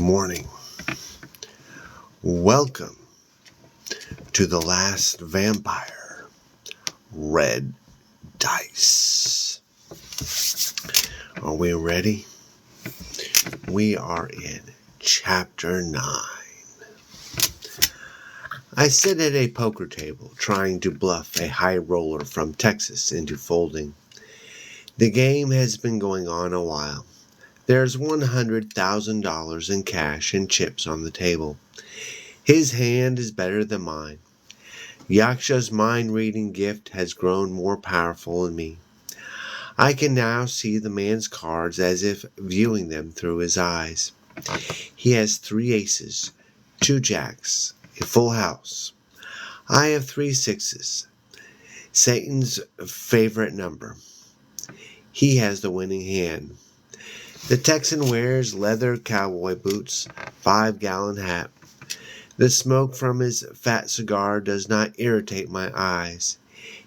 morning. Welcome to The Last Vampire, Red Dice. Are we ready? We are in Chapter 9. I sit at a poker table trying to bluff a high roller from Texas into folding. The game has been going on a while. There's $100,000 in cash and chips on the table. His hand is better than mine. Yaksha's mind-reading gift has grown more powerful in me. I can now see the man's cards as if viewing them through his eyes. He has 3 aces, 2 jacks, a full house. I have 3 sixes, Satan's favorite number. He has the winning hand. The Texan wears leather cowboy boots, 5-gallon hat. The smoke from his fat cigar does not irritate my eyes.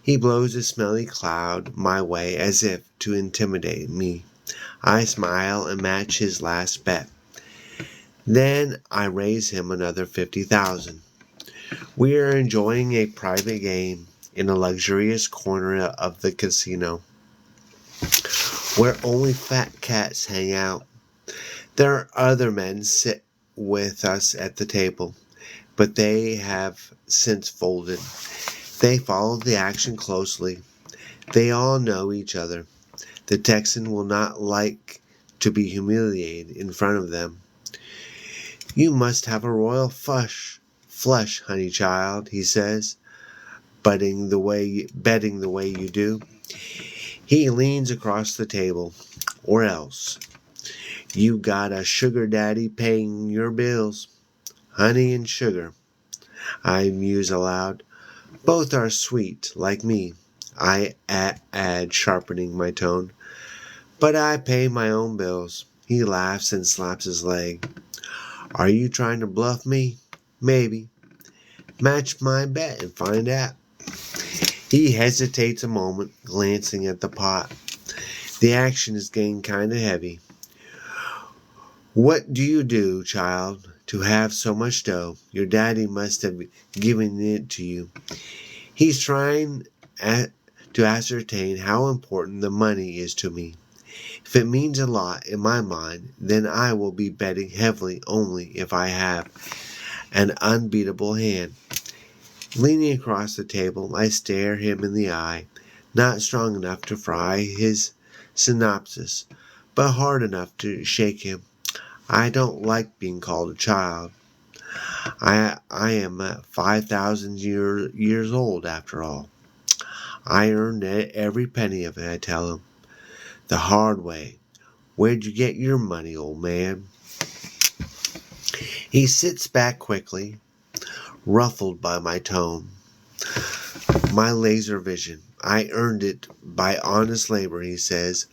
He blows a smelly cloud my way as if to intimidate me. I smile and match his last bet. Then I raise him another 50,000. We are enjoying a private game in a luxurious corner of the casino, where only fat cats hang out. There are other men sit with us at the table, but they have since folded. They follow the action closely. They all know each other. The Texan will not like to be humiliated in front of them. "You must have a royal flush, honey child," he says, betting the way you do. He leans across the table. "Or else. You got a sugar daddy paying your bills." Honey and sugar, I muse aloud. Both are sweet, like me, I add, sharpening my tone. But I pay my own bills. He laughs and slaps his leg. "Are you trying to bluff me?" "Maybe." "Match my bet and find out." He hesitates a moment, glancing at the pot. The action is getting kind of heavy. "What do you do, child, to have so much dough? Your daddy must have given it to you." He's trying to ascertain how important the money is to me. If it means a lot in my mind, then I will be betting heavily only if I have an unbeatable hand. Leaning across the table, I stare him in the eye, not strong enough to fry his synopsis, but hard enough to shake him. I don't like being called a child. I am 5,000 years old after all. I earned every penny of it, I tell him. The hard way. "Where'd you get your money, old man?" He sits back quickly, ruffled by my tone, my laser vision. "I earned it by honest labor," he says,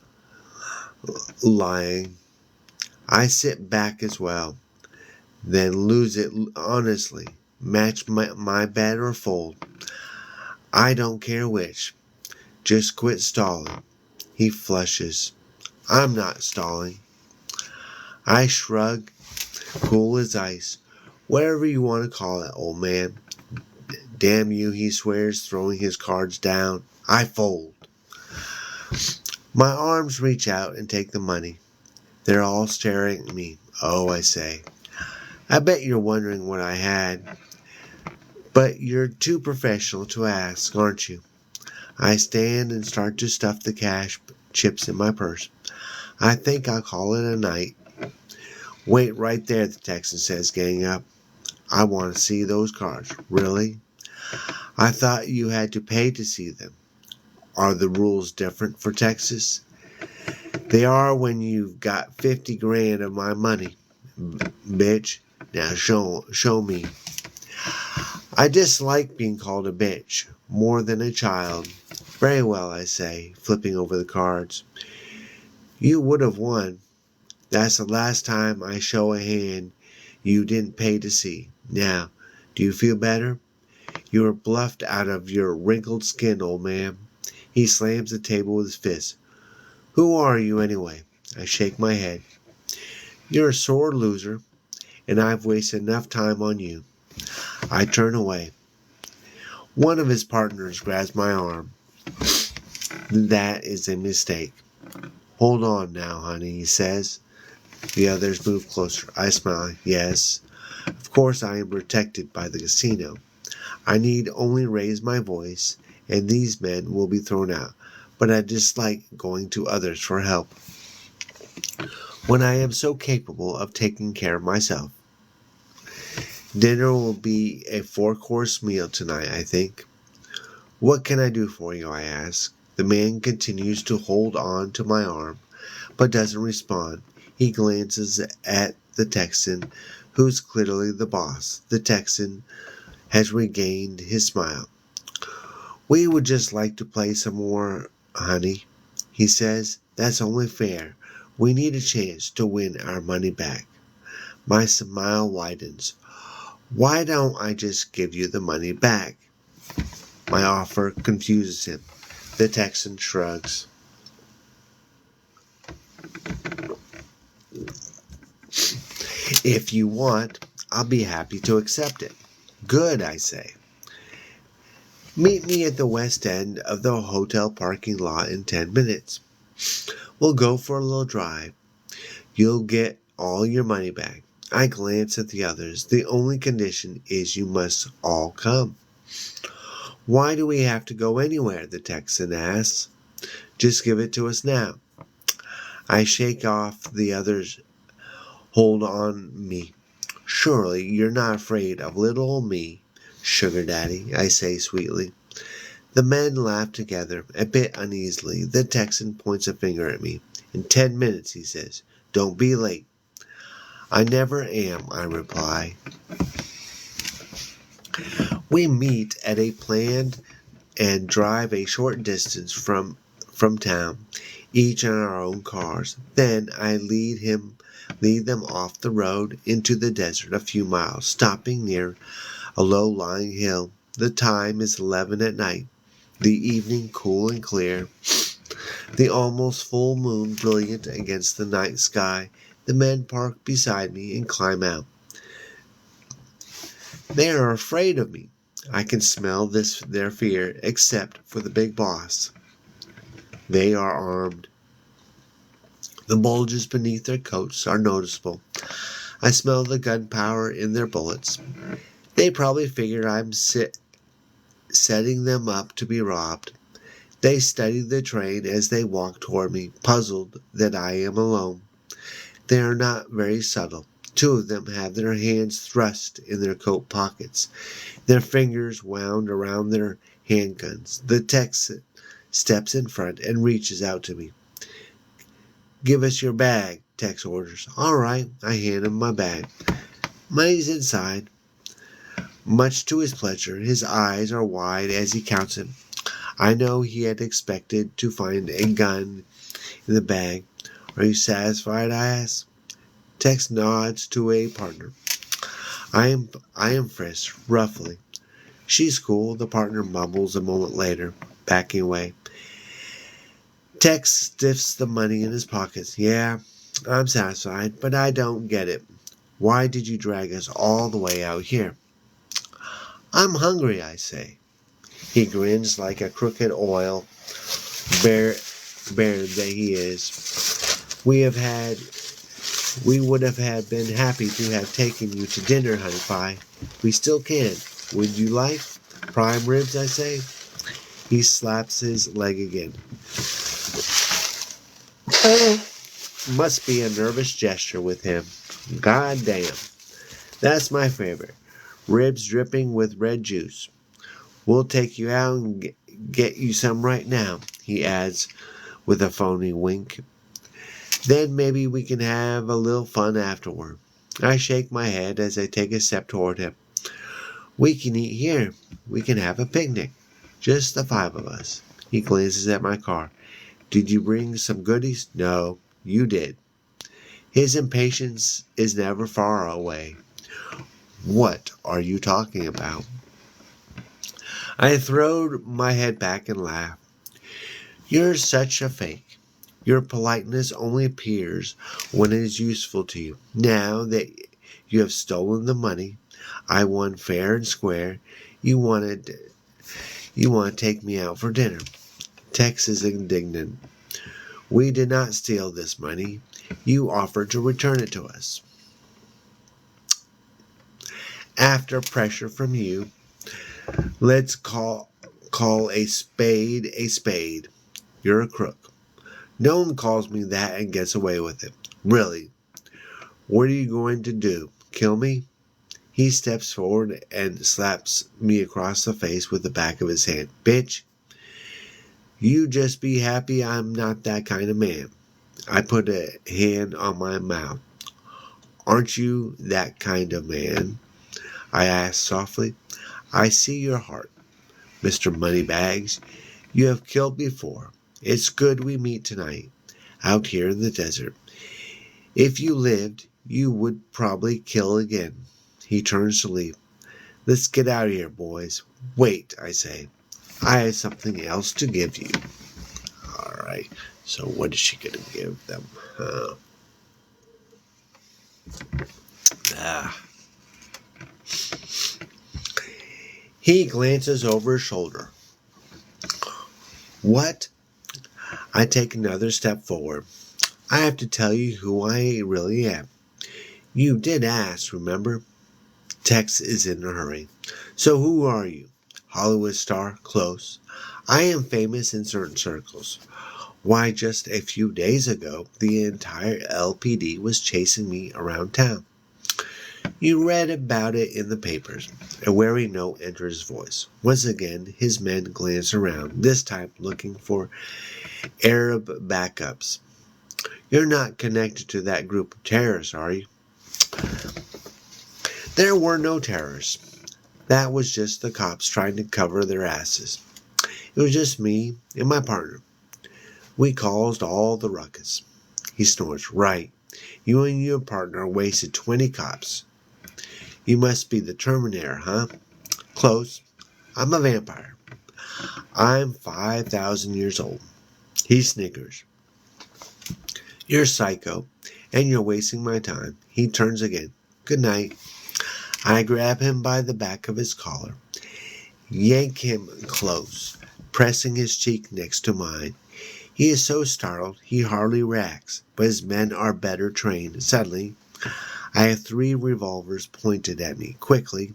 lying. I sit back as well, then lose it honestly. Match my bet or fold. I don't care which. Just quit stalling. He flushes. I'm not stalling. I shrug, cool as ice. "Whatever you want to call it, old man." "Damn you," he swears, throwing his cards down. I fold. My arms reach out and take the money. They're all staring at me. "Oh," I say. "I bet you're wondering what I had. But you're too professional to ask, aren't you?" I stand and start to stuff the cash chips in my purse. "I think I'll call it a night." "Wait right there," the Texan says, getting up. "I want to see those cards." "Really? I thought you had to pay to see them." "Are the rules different for Texas?" "They are when you've got 50 grand of my money, bitch. Now show me." I dislike being called a bitch more than a child. "Very well," I say, flipping over the cards. "You would have won. That's the last time I show a hand you didn't pay to see. Now, do you feel better? You were bluffed out of your wrinkled skin, old man." He slams the table with his fist. "Who are you, anyway?" I shake my head. "You're a sore loser. and I've wasted enough time on you. I turn away. One of his partners grabs my arm. That is a mistake. Hold on now, honey, he says. The others move closer. I smile. Yes. Of course I am protected by the casino. I need only raise my voice, and these men will be thrown out. But I dislike going to others for help when I am so capable of taking care of myself. Dinner will be a 4-course meal tonight, I think. What can I do for you? I ask. The man continues to hold on to my arm, but doesn't respond. He glances at the Texan, who's clearly the boss. The Texan has regained his smile. We would just like to play some more, honey, he says. That's only fair. We need a chance to win our money back. My smile widens. Why don't I just give you the money back? My offer confuses him. The Texan shrugs. If you want, I'll be happy to accept it. Good, I say. Meet me at the west end of the hotel parking lot in 10 minutes. We'll go for a little drive. You'll get all your money back. I glance at the others. The only condition is you must all come. Why do we have to go anywhere? The Texan asks. Just give it to us now. I shake off the others' hold on me. Surely you're not afraid of little old me, sugar daddy, I say sweetly. The men laugh together, a bit uneasily. The Texan points a finger at me. In 10 minutes, he says. Don't be late. I never am, I reply. We meet at a planned and drive a short distance from town, each in our own cars. Then I lead them off the road into the desert a few miles, stopping near a low-lying hill. The time is 11 at night, the evening cool and clear, the almost full moon brilliant against the night sky. The men park beside me and climb out. They are afraid of me. I can smell their fear, except for the big boss. They are armed. The bulges beneath their coats are noticeable. I smell the gunpowder in their bullets. They probably figure I'm setting them up to be robbed. They study the train as they walk toward me, puzzled that I am alone. They are not very subtle. 2 of them have their hands thrust in their coat pockets, their fingers wound around their handguns. The Texan steps in front and reaches out to me. Give us your bag, Tex orders. All right, I hand him my bag. Money's inside. Much to his pleasure, his eyes are wide as he counts it. I know he had expected to find a gun in the bag. Are you satisfied? I ask. Tex nods to a partner. I am frisked, roughly. She's cool, the partner mumbles a moment later, backing away. Tex stiffs the money in his pockets. Yeah, I'm satisfied, but I don't get it. Why did you drag us all the way out here? I'm hungry, I say. He grins like a crooked oil baron that he is. We would have been happy to have taken you to dinner, honey pie. We still can. Would you like? Prime ribs, I say. He slaps his leg again. Must be a nervous gesture with him. God damn. That's my favorite. Ribs dripping with red juice. We'll take you out and get you some right now, he adds with a phony wink. Then maybe we can have a little fun afterward. I shake my head as I take a step toward him. We can eat here. We can have a picnic. Just the 5 of us. He glances at my car. Did you bring some goodies? No, you did. His impatience is never far away. What are you talking about? I throw my head back and laugh. You're such a fake. Your politeness only appears when it is useful to you. Now that You have stolen the money. I won fair and square. You want to take me out for dinner. Tex is indignant. We did not steal this money. You offered to return it to us. After pressure from you, let's call a spade a spade. You're a crook. No one calls me that and gets away with it. Really. What are you going to do? Kill me? He steps forward and slaps me across the face with the back of his hand. Bitch, you just be happy I'm not that kind of man. I put a hand on my mouth. Aren't you that kind of man? I asked softly. I see your heart, Mr. Moneybags. You have killed before. It's good we meet tonight, out here in the desert. If you lived, you would probably kill again. He turns to leave. Let's get out of here, boys. Wait, I say. I have something else to give you. All right. So what is she going to give them? He glances over his shoulder. What? I take another step forward. I have to tell you who I really am. You did ask, remember? Tex is in a hurry. So who are you? Hollywood star? Close. I am famous in certain circles. Why, just a few days ago, the entire LPD was chasing me around town. You read about it in the papers. A wary note enters his voice. Once again, his men glance around, this time looking for Arab backups. You're not connected to that group of terrorists, are you? There were no terrorists. That was just the cops trying to cover their asses. It was just me and my partner. We caused all the ruckus. He snorts. Right. You and your partner wasted 20 cops. You must be the Terminator, huh? Close. I'm a vampire. I'm 5,000 years old. He snickers. You're psycho, and you're wasting my time. He turns again. Good night. I grab him by the back of his collar, yank him close, pressing his cheek next to mine. He is so startled he hardly reacts, but his men are better trained. Suddenly, I have 3 revolvers pointed at me. Quickly,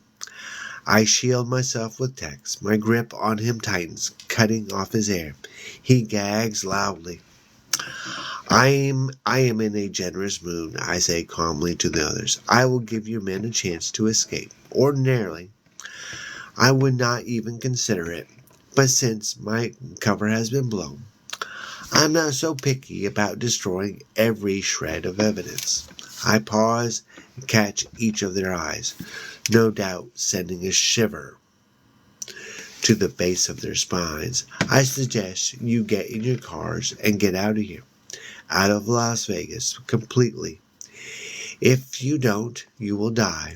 I shield myself with Tex. My grip on him tightens, cutting off his air. He gags loudly. I am in a generous mood, I say calmly to the others. I will give your men a chance to escape. Ordinarily, I would not even consider it, but since my cover has been blown, I'm not so picky about destroying every shred of evidence. I pause and catch each of their eyes, no doubt sending a shiver to the base of their spines. I suggest you get in your cars and get out of here. Out of Las Vegas completely. If you don't, you will die.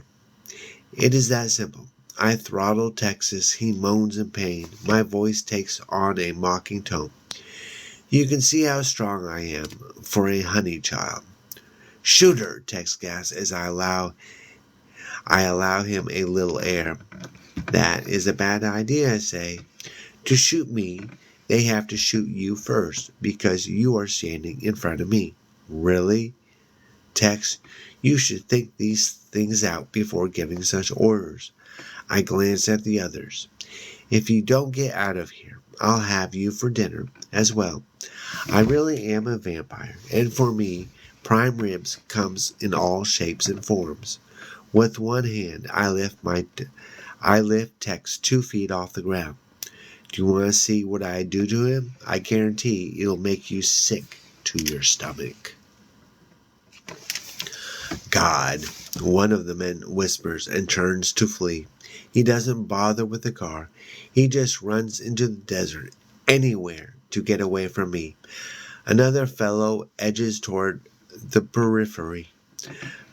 It is that simple. I throttle Texas. He moans in pain. My voice takes on a mocking tone. You can see how strong I am for a honey child. Shoot her, Tex gasps as I allow him a little air. That is a bad idea, I say. To shoot me, they have to shoot you first, because you are standing in front of me. Really? Tex, you should think these things out before giving such orders. I glance at the others. If you don't get out of here, I'll have you for dinner as well. I really am a vampire, and for me, prime ribs comes in all shapes and forms. With one hand, I lift Tex 2 feet off the ground. Do you want to see what I do to him? I guarantee it'll make you sick to your stomach. God, one of the men whispers and turns to flee. He doesn't bother with the car. He just runs into the desert, anywhere to get away from me. Another fellow edges toward the periphery.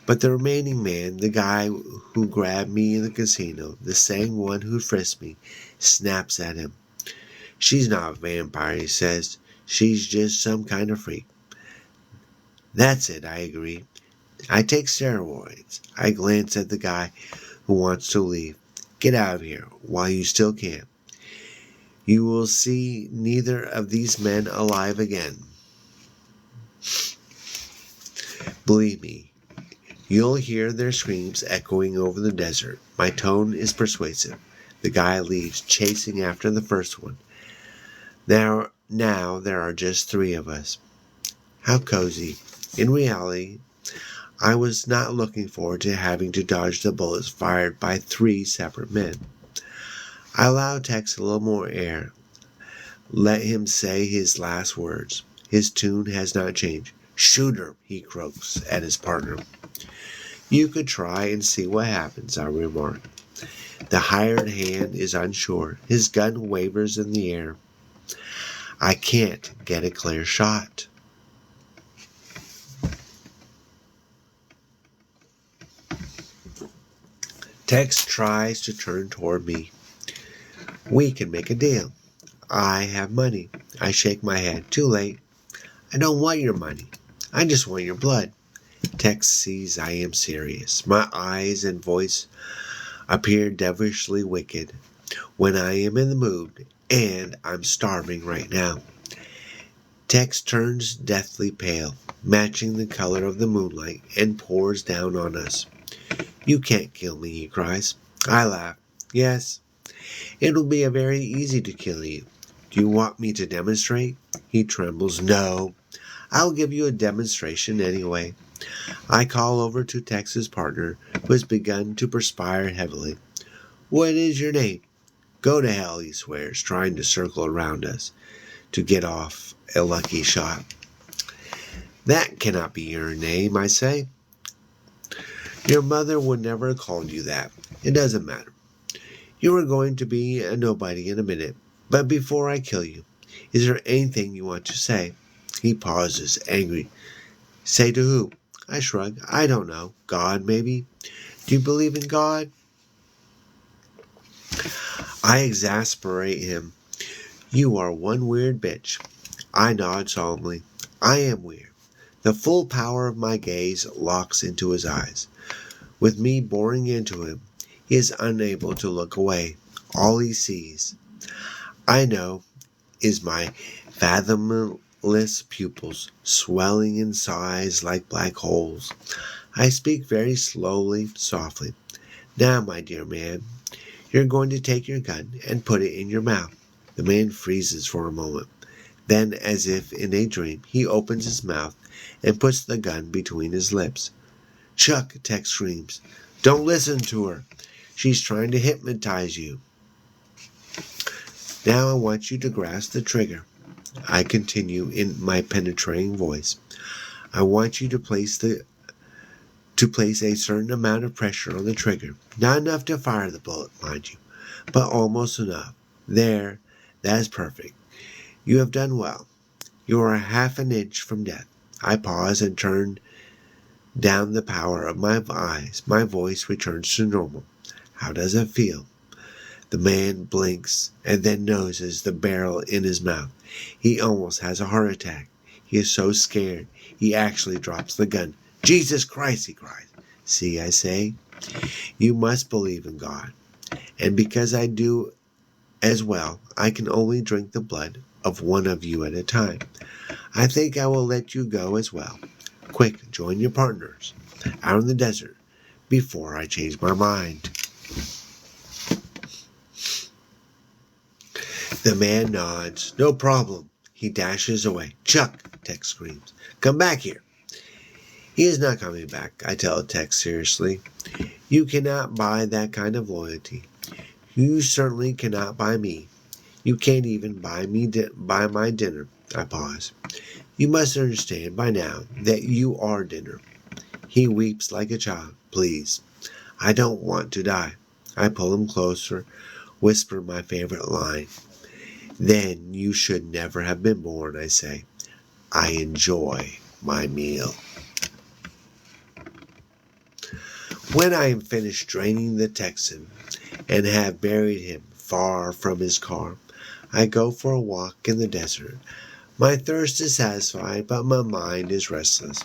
But the remaining man, the guy who grabbed me in the casino, the same one who frisked me, snaps at him. She's not a vampire, he says. She's just some kind of freak. That's it, I agree. I take steroids. I glance at the guy who wants to leave. Get out of here while you still can. You will see neither of these men alive again. Believe me, you'll hear their screams echoing over the desert. My tone is persuasive. The guy leaves, chasing after the first one. Now there are just 3 of us. How cozy. In reality, I was not looking forward to having to dodge the bullets fired by 3 separate men. I allow Tex a little more air. Let him say his last words. His tune has not changed. Shoot her, he croaks at his partner. You could try and see what happens, I remark. The hired hand is unsure. His gun wavers in the air. I can't get a clear shot. Tex tries to turn toward me. We can make a deal. I have money. I shake my head. Too late. I don't want your money. I just want your blood. Tex sees I am serious. My eyes and voice appear devilishly wicked when I am in the mood, and I'm starving right now. Tex turns deathly pale, matching the color of the moonlight, and pours down on us. You can't kill me, he cries. I laugh. Yes, it'll be very easy to kill you. Do you want me to demonstrate? He trembles. No, I'll give you a demonstration anyway. I call over to Tex's partner, who has begun to perspire heavily. What is your name? Go to hell, he swears, trying to circle around us to get off a lucky shot. That cannot be your name, I say. Your mother would never have called you that. It doesn't matter. You are going to be a nobody in a minute. But before I kill you, is there anything you want to say? He pauses, angry. Say to who? I shrug. I don't know. God, maybe? Do you believe in God? I exasperate him. You are one weird bitch. I nod solemnly. I am weird. The full power of my gaze locks into his eyes. With me boring into him, he is unable to look away. All he sees, I know, is my fathomless pupils swelling in size like black holes. I speak very slowly, softly. Now, my dear man, you're going to take your gun and put it in your mouth. The man freezes for a moment. Then, as if in a dream, he opens his mouth and puts the gun between his lips. Chuck, Tex screams. Don't listen to her. She's trying to hypnotize you. Now I want you to grasp the trigger. I continue in my penetrating voice. I want you to place a certain amount of pressure on the trigger. Not enough to fire the bullet, mind you, but almost enough. There, that is perfect. You have done well. You are half an inch from death. I pause and turn down the power of my eyes. My voice returns to normal. How does it feel? The man blinks and then noses the barrel in his mouth. He almost has a heart attack. He is so scared, he actually drops the gun. Jesus Christ, he cries. See, I say, you must believe in God. And because I do as well, I can only drink the blood of one of you at a time. I think I will let you go as well. Quick, join your partners out in the desert before I change my mind. The man nods. No problem. He dashes away. Chuck, Tex screams. Come back here. He is not coming back, I tell Tex seriously. You cannot buy that kind of loyalty. You certainly cannot buy me. You can't even buy my dinner. I pause. You must understand by now that you are dinner. He weeps like a child. Please. I don't want to die. I pull him closer, whisper my favorite line. Then you should never have been born, I say. I enjoy my meal. When I am finished draining the Texan and have buried him far from his car, I go for a walk in the desert. My thirst is satisfied, but my mind is restless.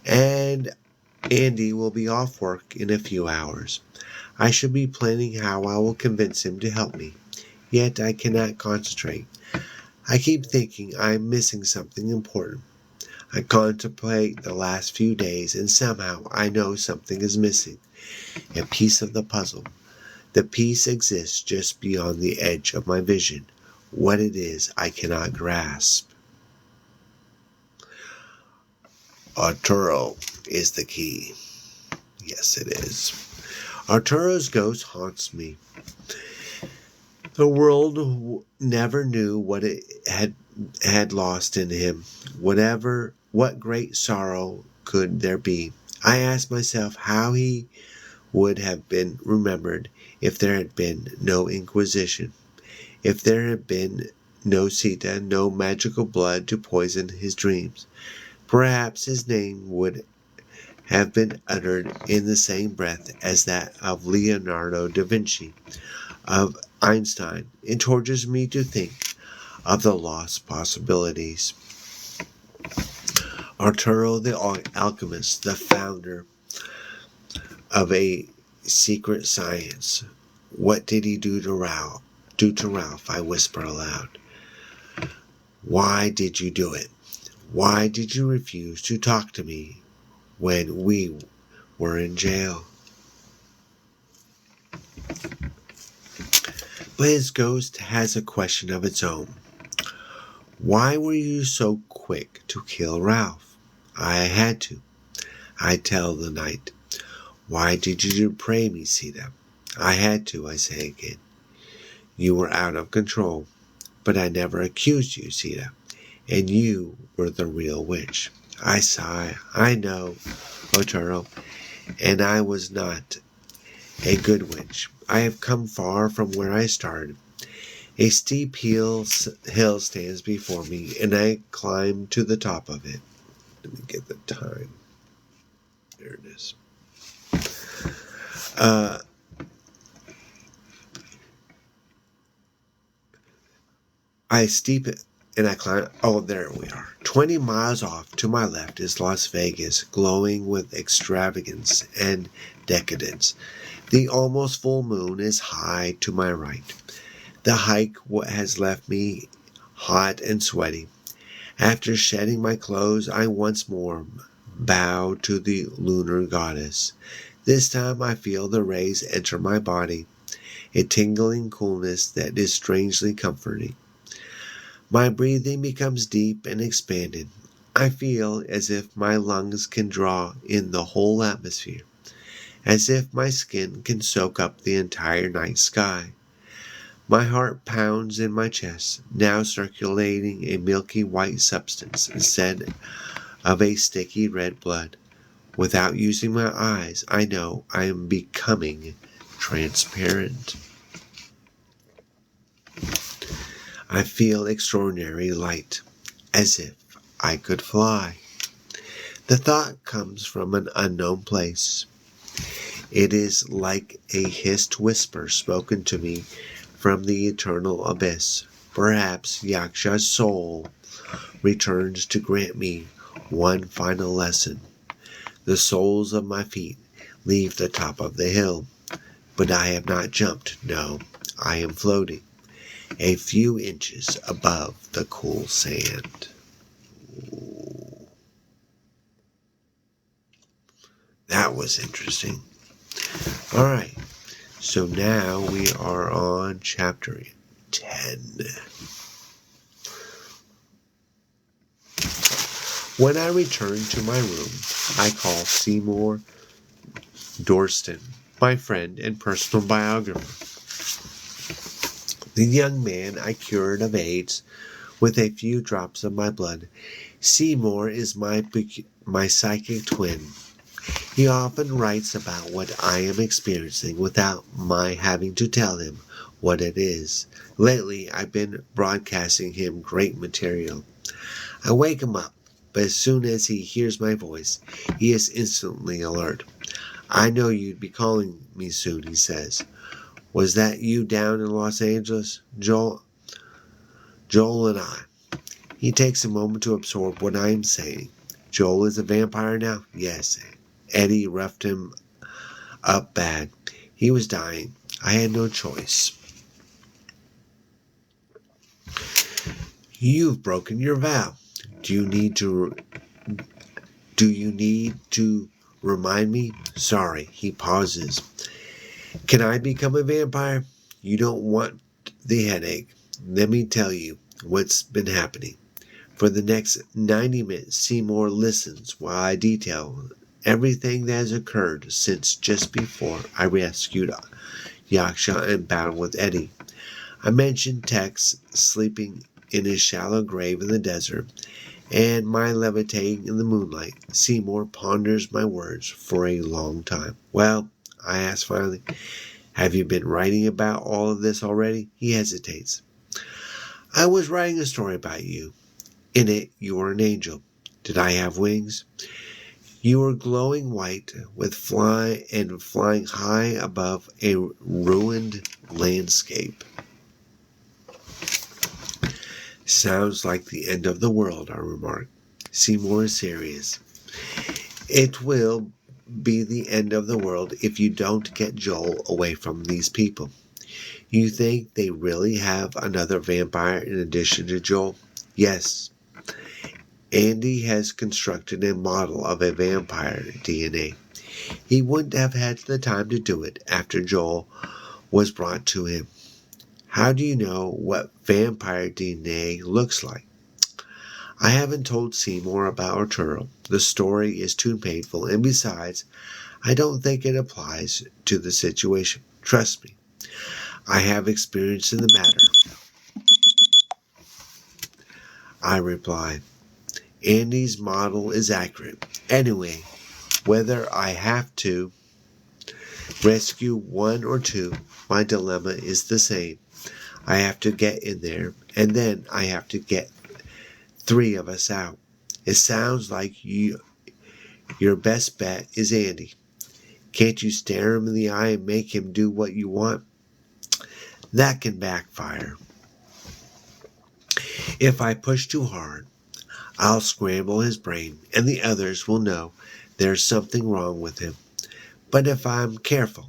And Andy will be off work in a few hours. I should be planning how I will convince him to help me. Yet I cannot concentrate. I keep thinking I am missing something important. I contemplate the last few days, and somehow I know something is missing. A piece of the puzzle. The piece exists just beyond the edge of my vision. What it is, I cannot grasp. Arturo is the key. Yes, it is. Arturo's ghost haunts me. The world never knew what it had lost in him. What great sorrow could there be? I asked myself how he would have been remembered if there had been no Inquisition, if there had been no Sita, no magical blood to poison his dreams. Perhaps his name would have been uttered in the same breath as that of Leonardo da Vinci, of Einstein. It tortures me to think of the lost possibilities. Arturo the alchemist, the founder of a secret science. What did he do to Ralph? I whisper aloud. Why did you do it? Why did you refuse to talk to me when we were in jail? But his ghost has a question of its own. Why were you so quick to kill Ralph? I had to. I tell the night. Why did you pray me, Sita? I had to, I say again. You were out of control, but I never accused you, Sita, and you were the real witch. I sigh. I know, Arturo, and I was not a good witch. I have come far from where I started. A steep hill stands before me, and I climb to the top of it. Let me get the time. There it is. I steep it and I climb. Oh, there we are. 20 miles off to my left is Las Vegas, glowing with extravagance and decadence. The almost full moon is high to my right. The hike has left me hot and sweaty. After shedding my clothes, I once more bow to the lunar goddess. This time I feel the rays enter my body, a tingling coolness that is strangely comforting. My breathing becomes deep and expanded. I feel as if my lungs can draw in the whole atmosphere, as if my skin can soak up the entire night sky. My heart pounds in my chest, now circulating a milky white substance instead of a sticky red blood. Without using my eyes, I know I am becoming transparent. I feel extraordinarily light, as if I could fly. The thought comes from an unknown place. It is like a hissed whisper spoken to me from the eternal abyss. Perhaps Yaksha's soul returns to grant me one final lesson. The soles of my feet leave the top of the hill, but I have not jumped. No, I am floating a few inches above the cool sand. Ooh. That was interesting. All right, so now we are on chapter 10. When I return to my room, I call Seymour Dorston, my friend and personal biographer. The young man I cured of AIDS with a few drops of my blood. Seymour is my psychic twin. He often writes about what I am experiencing without my having to tell him what it is. Lately, I've been broadcasting him great material. I wake him up, but as soon as he hears my voice, he is instantly alert. I know you'd be calling me soon, he says. Was that you down in Los Angeles, Joel? Joel and I. He takes a moment to absorb what I am saying. Joel is a vampire now? Yes. Eddie roughed him up bad. He was dying. I had no choice. You've broken your vow. Do you need to remind me? Sorry, he pauses. Can I become a vampire? You don't want the headache. Let me tell you what's been happening. For the next 90 minutes, Seymour listens while I detail everything that has occurred since just before I rescued Yaksha and battled with Eddie. I mentioned Tex sleeping in his shallow grave in the desert, and my levitating in the moonlight. Seymour ponders my words for a long time. Well, I ask finally, have you been writing about all of this already? He hesitates. I was writing a story about you. In it, you were an angel. Did I have wings? You were glowing white with flying high above a ruined landscape. Sounds like the end of the world, I remarked. Seymour is serious. It will be the end of the world if you don't get Joel away from these people. You think they really have another vampire in addition to Joel? Yes. Andy has constructed a model of a vampire DNA. He wouldn't have had the time to do it after Joel was brought to him. How do you know what vampire DNA looks like? I haven't told Seymour about Arturo. The story is too painful, and besides, I don't think it applies to the situation. Trust me, I have experience in the matter. I reply, Andy's model is accurate. Anyway, whether I have to rescue one or two, my dilemma is the same. I have to get in there, and then I have to get 3 of us out. It sounds like your best bet is Andy. Can't you stare him in the eye and make him do what you want? That can backfire. If I push too hard, I'll scramble his brain, and the others will know there's something wrong with him. But if I'm careful,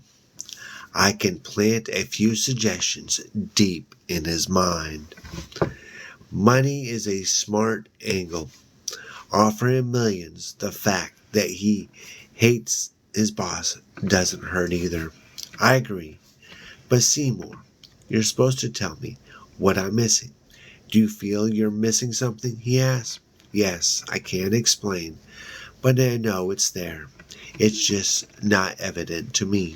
I can plant a few suggestions deep in his mind. Money is a smart angle. Offer him millions. The fact that he hates his boss doesn't hurt either. I agree. But Seymour, you're supposed to tell me what I'm missing. Do you feel you're missing something? He asks. Yes, I can't explain, but I know it's there. It's just not evident to me.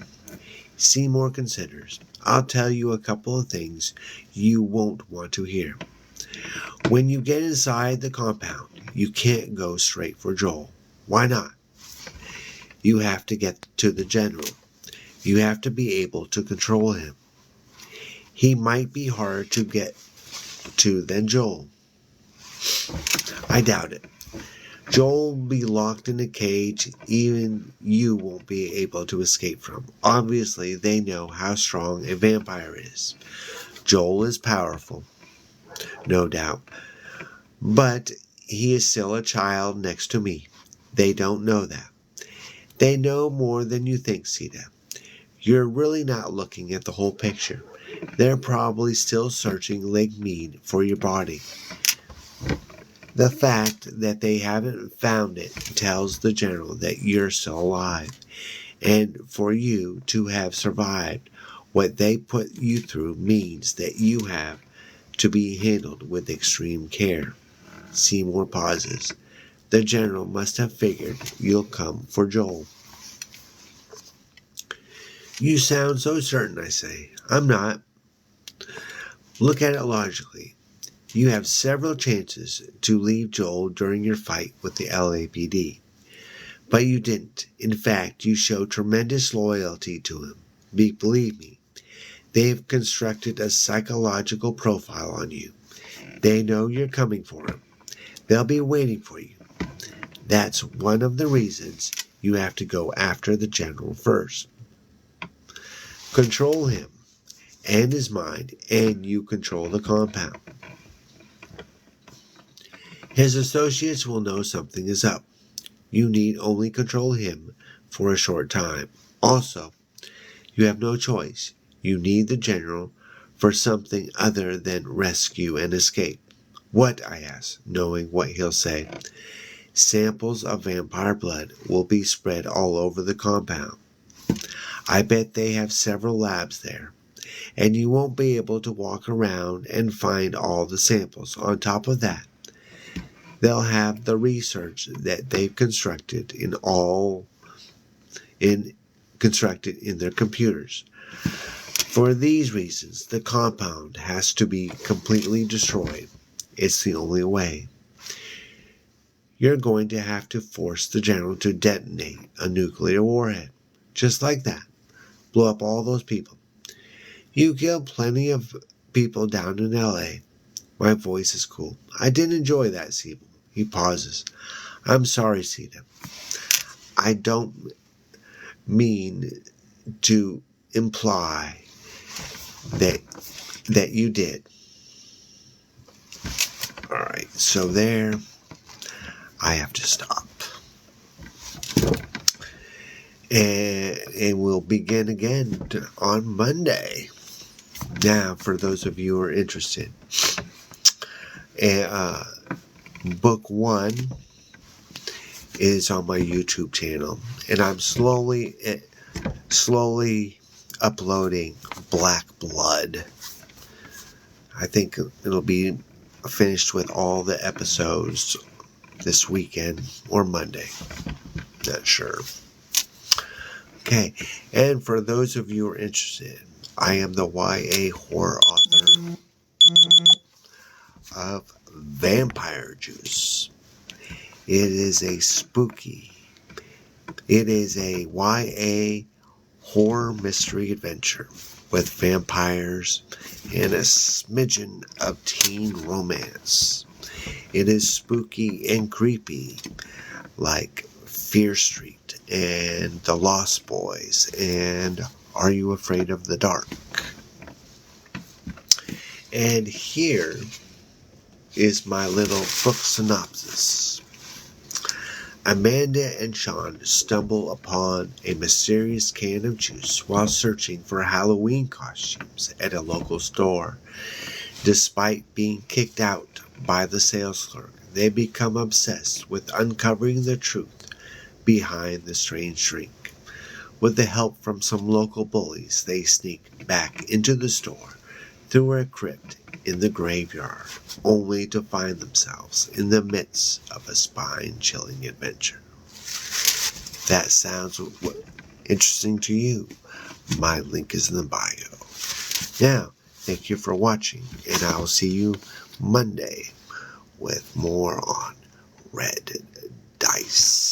Seymour considers. I'll tell you a couple of things you won't want to hear. When you get inside the compound, you can't go straight for Joel. Why not? You have to get to the general. You have to be able to control him. He might be harder to get to than Joel. I doubt it. Joel will be locked in a cage even you won't be able to escape from. Obviously, they know how strong a vampire is. Joel is powerful, no doubt, but he is still a child next to me. They don't know that. They know more than you think, Sita. You're really not looking at the whole picture. They're probably still searching Lake Mead for your body. The fact that they haven't found it tells the general that you're still alive, and for you to have survived what they put you through means that you have to be handled with extreme care. Seymour pauses. The general must have figured you'll come for Joel. You sound so certain, I say. I'm not. Look at it logically. You have several chances to leave Joel during your fight with the LAPD. But you didn't. In fact, you showed tremendous loyalty to him. Believe me, they've constructed a psychological profile on you. They know you're coming for him. They'll be waiting for you. That's one of the reasons you have to go after the general first. Control him and his mind, and you control the compound. His associates will know something is up. You need only control him for a short time. Also, you have no choice. You need the general for something other than rescue and escape. What? I ask, knowing what he'll say. Samples of vampire blood will be spread all over the compound. I bet they have several labs there, and you won't be able to walk around and find all the samples. On top of that, they'll have the research that they've constructed in their computers. For these reasons, the compound has to be completely destroyed. It's the only way. You're going to have to force the general to detonate a nuclear warhead. Just like that. Blow up all those people. You killed plenty of people down in L.A. My voice is cool. I didn't enjoy that, Siebel. He pauses. I'm sorry, Sita. I don't mean to imply that you did. All right, so there, I have to stop. And we'll begin again on Monday. Now, for those of you who are interested, book 1 is on my YouTube channel, and I'm slowly uploading Black Blood. I think it'll be finished with all the episodes this weekend or Monday. Not sure. Okay, and for those of you who are interested, I am the YA horror author of Vampire Juice. It is a YA horror mystery adventure with vampires and a smidgen of teen romance. It is spooky and creepy, like Fear Street and The Lost Boys and Are You Afraid of the Dark? And here is my little book synopsis. Amanda and Sean stumble upon a mysterious can of juice while searching for Halloween costumes at a local store. Despite being kicked out by the sales clerk, they become obsessed with uncovering the truth behind the strange drink. With the help from some local bullies, they sneak back into the store through a crypt in the graveyard, only to find themselves in the midst of a spine-chilling adventure. That sounds interesting to you? My link is in the bio. Now, thank you for watching, and I will see you Monday with more on Red Dice.